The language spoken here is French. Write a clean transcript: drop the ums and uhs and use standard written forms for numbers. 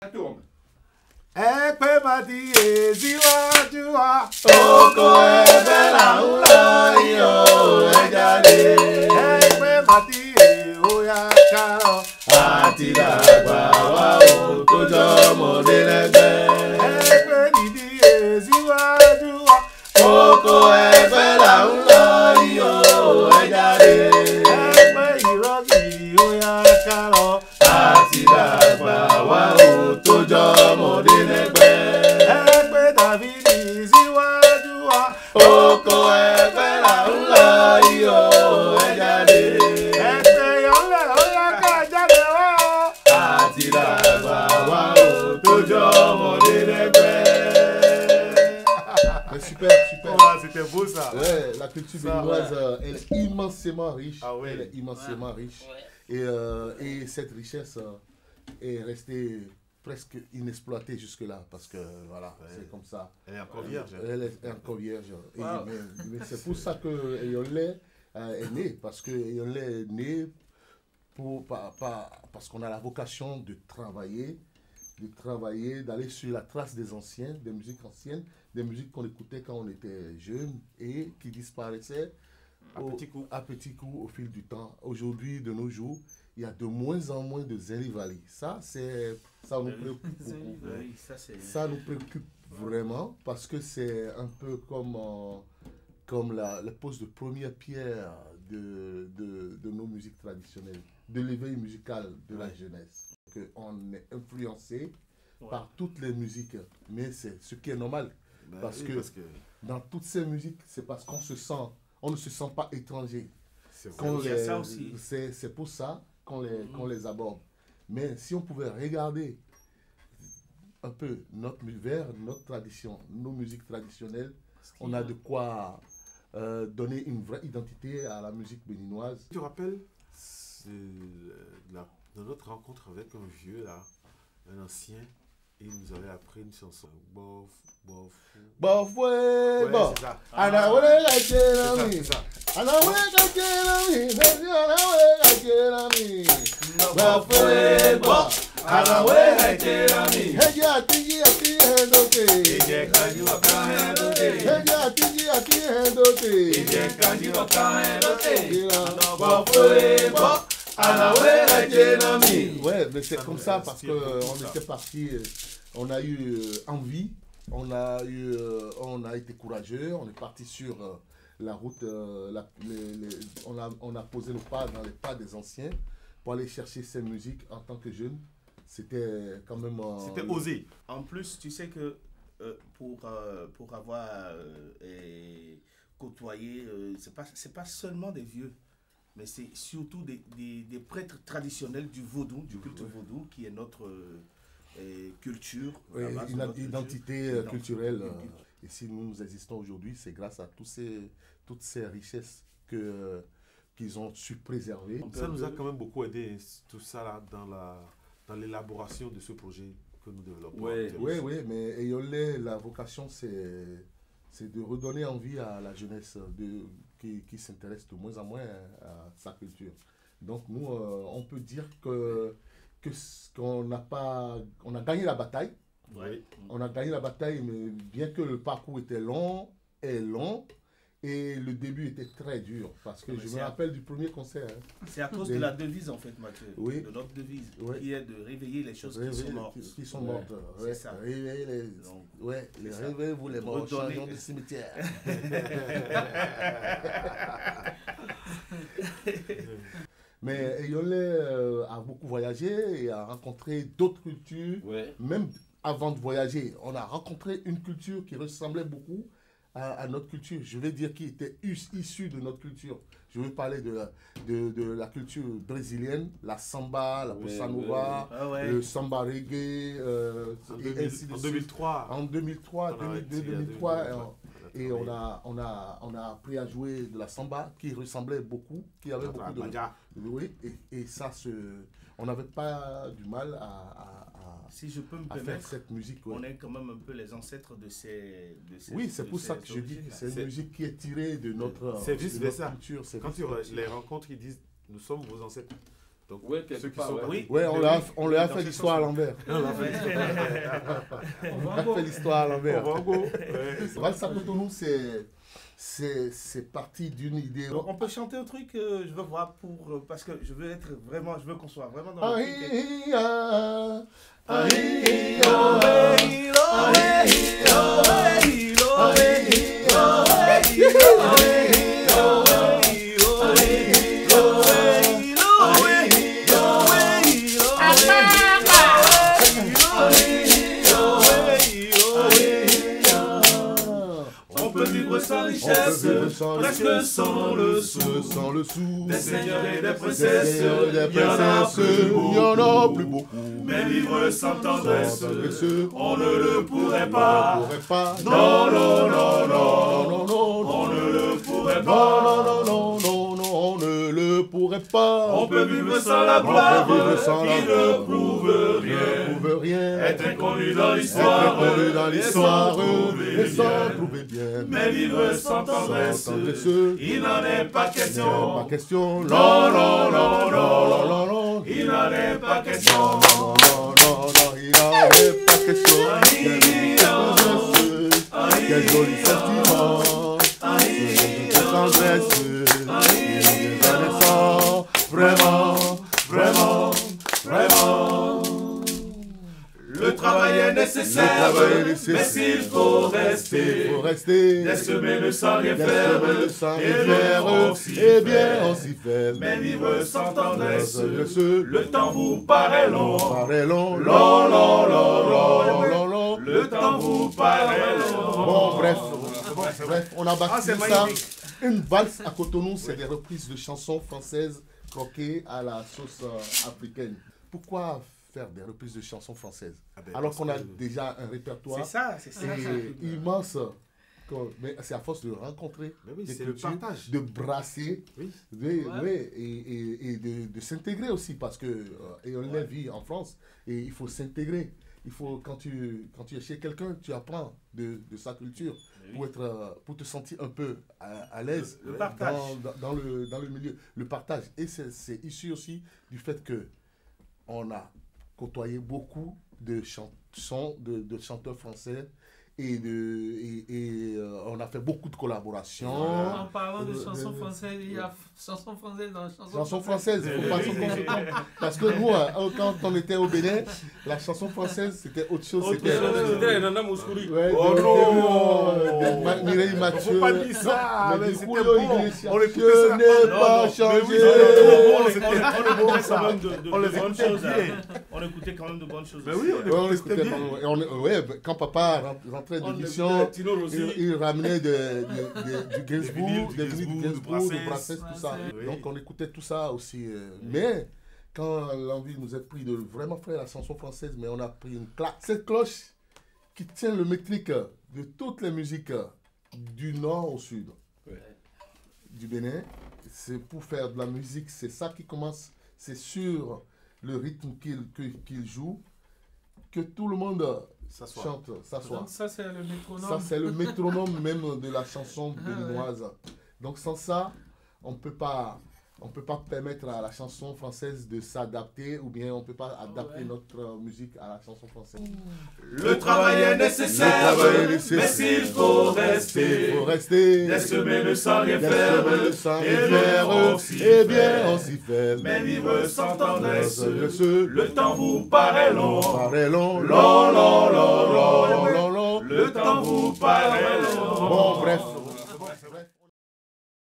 Ça tourne. Ekpe mati eziwajua Oko ebe la ula iyo ejade. Ekpe mati oya karo Àti dàgbà wá o tó jọ mọ̀dé lẹ́gbẹ́. Ekpe didi eziwajua Oko ebe la ula iyo ejade. Ekpe irogi oya karo Àti dàgbà wá o tó jọ mọ̀dé lẹ́gbẹ́. Ekpe davidi eziwajua Oko ebe la ula iyo ejade. Ekpe yonle oya kajade wa Àti dàgbà wá o tó jọ mọ̀dé lẹ́gbẹ́. Super, super. Oh, c'était beau ça. Ouais, la culture Ça, béninoise, ouais. elle est immensément riche. Ah ouais. Elle est immensément riche. Ouais. Et cette richesse est restée presque inexploitée jusque-là. Parce que voilà, c'est comme ça. Elle est encore vierge. Elle est encore vierge. Et- Wow. mais c'est pour ça que Eyonlé est né. Parce que Eyonlé est né parce qu'on a la vocation de travailler, d'aller sur la trace des anciens, des musiques anciennes, des musiques qu'on écoutait quand on était jeune et qui disparaissaient à petits coups au fil du temps. Aujourd'hui, de nos jours, il y a de moins en moins de Zélivali. Ça nous préoccupe beaucoup. Oui, ça c'est. Ça nous préoccupe vraiment parce que c'est un peu comme la pose de première pierre de nos musiques traditionnelles, de l'éveil musical de la jeunesse. On est influencé par toutes les musiques, mais c'est ce qui est normal. Parce que dans toutes ces musiques, c'est parce qu'on ne se sent pas étranger. Il y a ça aussi. C'est pour ça qu'on les aborde. Mais si on pouvait regarder un peu vers notre tradition, nos musiques traditionnelles, on a de quoi donner une vraie identité à la musique béninoise. Tu te rappelles de notre rencontre avec un vieux là, un ancien, et il nous avait appris une chanson. Bof, bof. Bofwe, bof. C'est ça. Anawele C'est gajelami. ça. Anawele gajelami. Anawele gajelami. Bofwe, bof. Anawele gajelami. Heji atiji ati hendote. Ije kanji waka hendote. Heji atiji ati hendote. Ije kanji waka hendote. Ila. Bofwe bo. Anawele gajelami. Ouais, mais c'est comme ça parce qu'on était parti, on a eu envie, on a été courageux, on est parti sur la route, on a posé nos pas dans les pas des anciens pour aller chercher ces musiques en tant que jeune. C'était quand même... C'était osé. En plus, tu sais que pour avoir côtoyé, c'est pas seulement des vieux, mais c'est surtout des prêtres traditionnels du vaudou, du culte vaudou, qui est notre culture. Oui, notre identité culturelle. Et si nous existons aujourd'hui, c'est grâce à toutes ces richesses qu'ils ont su préserver. Ça nous a quand même beaucoup aidé, tout ça là, dans l'élaboration de ce projet que nous développons. Ouais. Oui, mais Eyonlé, la vocation, c'est de redonner envie à la jeunesse qui s'intéresse de moins en moins à sa culture. Donc nous, on peut dire qu'on a gagné la bataille. Oui. On a gagné la bataille, mais bien que le parcours était long, et le début était très dur, parce que je me rappelle du premier concert. C'est à cause de la devise, en fait, Mathieu. Oui. De notre devise, Oui. qui est de réveiller les choses qui sont mortes. Qui sont mortes. C'est ça. Réveillez réveillez-vous les morts, changeons de cimetière. Mais Eyonlé a beaucoup voyagé et a rencontré d'autres cultures. Ouais. Même avant de voyager, on a rencontré une culture qui ressemblait beaucoup à notre culture. Je vais dire qui était issue de notre culture. Je veux parler de la culture brésilienne, la samba, la bossa nova, le samba reggae, En 2003. En 2003, On a 2002, été à 2003. Et oui. on a appris à jouer de la samba qui ressemblait beaucoup, qui avait beaucoup de... Oui, et ça, on n'avait pas du mal si je peux me à faire permettre, cette musique. on est quand même un peu les ancêtres de ces Oui, c'est pour ça que je dis que c'est une musique qui est tirée de notre C'est vice versa. culture. Quand tu les rencontres, ils disent nous sommes vos ancêtres. Donc, Ouais, quelque ceux qui part, sont ouais. partis. Oui. Ouais, on leur a fait l'histoire à l'envers. On l'a fait. On a fait l'histoire à l'envers. Au Congo. Ouais. Valse à Cotonou, c'est parti d'une idée. Donc, on peut chanter un truc, je veux voir parce que je veux qu'on soit vraiment dans le truc. On peut vivre sans richesse, presque sans le sou. Sans le sou. Des seigneurs et des princesses, Des il y en a princesses, plus il y en a beaucoup. plus beaucoup. Mais vivre sans tendresse, Tendresse, on ne le pourrait on ne pas. pourrait pas. Non, non, non, non, non, non, on ne le pourrait non, pas. non, non, non, non, on ne le pourrait pas. On peut vivre sans la On peut gloire, vivre sans la qui gloire, ne prouve qui rien. ne prouve rien. Être inconnu dans Être l'histoire, connu dans l'histoire, et et sans sans trouver trouver bien. mais vivre sans tendresse, Sans tendresse, il n'en est pas pas question. question. Non, non, non, non, non, non. il n'en est pas question. Non, non, non, il n'en est pas question. Quel joli sentiment. De tendresse. Renaissant. Vraiment, vraiment, vraiment. Le travail est nécessaire, mais s'il faut rester, des semaines sans rien faire, et bien on s'y et bien fait. on s'y fait. Mais vivre sans tendresse, le le temps vous paraît long. paraît long, Long, long, long, long. long, long. Le temps vous paraît long. Bon, bref, on a bâti c'est ça. magnifique. Une valse à Cotonou, c'est des reprises de chansons françaises croquées à la sauce africaine. Pourquoi faire des reprises de chansons françaises Ah ben, alors parce qu'on a que- déjà un répertoire C'est ça. immense? Mais c'est à force de rencontrer Mais oui, des c'est le cultures, partage. de brasser, Oui. et de s'intégrer aussi parce que et on la vit en France et il faut s'intégrer. Il faut quand tu es chez quelqu'un, tu apprends de sa culture pour te sentir un peu à l'aise Le partage. dans le milieu. Le partage et c'est issu aussi du fait que on a côtoyé beaucoup de chansons de chanteurs français et on a fait beaucoup de collaborations. En parlant de chansons françaises, il y a chansons françaises dans Chanson française, il faut pas s'en confondre. Parce que nous, quand on était au Bénin, la chanson française, c'était autre chose. C'était Nana Mouskouri. ouais, Oh non! Mireille Mathieu. Faut pas dire ça, Non, mais du c'était coup, bon. Iglesias, On écoutait je ça. n'ai Non, pas non, changé. On c'était écoutait bon, quand ça. même de On les bonnes écoutait choses. bien. On écoutait quand même de bonnes choses. Mais oui, Ouais, on écoutait écoutait bien. pas- et ouais, quand papa rentrait On d'émission, écoutait Tino Rossi. il ramenait du Gainsbourg, vinyles, des du vinyles Gainsbourg, de de Brassens, tout ça. Oui. Donc on écoutait tout ça aussi. Mais quand l'envie nous a pris de vraiment faire la chanson française, mais on a pris une claque. Cette cloche qui tient le métrique de toutes les musiques du nord au sud du Bénin, c'est pour faire de la musique, c'est ça qui commence, c'est sur le rythme qu'il joue, que tout le monde S'asseoir. chante, s'assoit. Donc ça, c'est le métronome. Ça, c'est le métronome même de la chanson béninoise. Donc, sans ça, on ne peut pas permettre à la chanson française de s'adapter ou bien on ne peut pas adapter notre musique à la chanson française. Le travail est nécessaire, mais s'il faut rester, Il faut rester des semaines sans rien des faire, semaines sans et rien bien faire, on s'y et bien fait. on s'y fait. Mais vivre sans tendresse, le le temps vous paraît long. paraît long, Long, long, long, long. long, long. Le temps vous paraît long. Bon, bref.